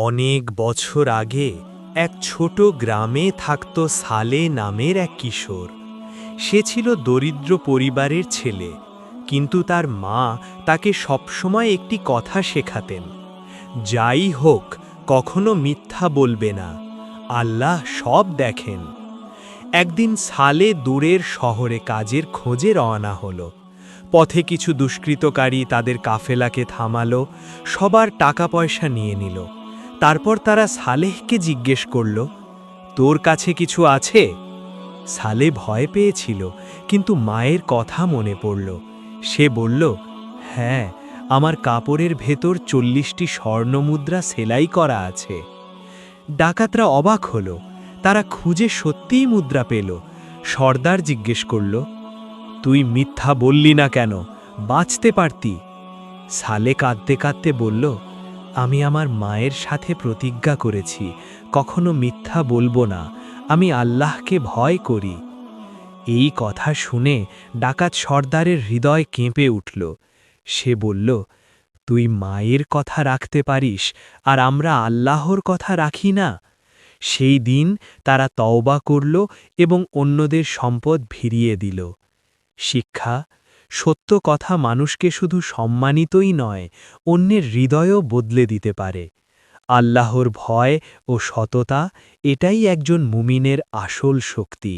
অনেক বছর আগে এক ছোট গ্রামে থাকত সালে নামের এক কিশোর। সে ছিল দরিদ্র পরিবারের ছেলে, কিন্তু তার মা তাকে সবসময় একটি কথা শেখাতেন। যাই হোক, কখনো মিথ্যা বলবে না, আল্লাহ সব দেখেন। একদিন সালে দূরের শহরে কাজের খোঁজে রওনা হলো। পথে কিছু দুষ্কৃতকারী তাদের কাফেলাকে থামালো, সবার টাকা পয়সা নিয়ে নিল। তারপর তারা সালেহকে জিজ্ঞেস করল, তোর কাছে কিছু আছে? সালে ভয় পেয়েছিল, কিন্তু মায়ের কথা মনে পড়ল। সে বলল, হ্যাঁ, আমার কাপড়ের ভেতর 40টি স্বর্ণমুদ্রা সেলাই করা আছে। ডাকাতরা অবাক হল, তারা খুঁজে সত্যিই মুদ্রা পেল। সর্দার জিজ্ঞেস করল, তুই মিথ্যা বললি না কেন? বাঁচতে পারতি। সালে কাঁদতে কাঁদতে বলল, আমি আমার মায়ের সাথে প্রতিজ্ঞা করেছি, কখনো মিথ্যা বলবো না, আমি আল্লাহকে ভয় করি। এই কথা শুনে ডাকাত সর্দারের হৃদয় কেঁপে উঠল। সে বলল, তুই মায়ের কথা রাখতে পারিস, আর আমরা আল্লাহর কথা রাখি না? সেই দিন তারা তওবা করল এবং অন্যদের সম্পদ ফিরিয়ে দিল। শিক্ষা: সত্য কথা মানুষকে শুধু সম্মানিতই নয়, অন্যের হৃদয়ও বদলে দিতে পারে। আল্লাহর ভয় ও সততা, এটাই একজন মুমিনের আসল শক্তি।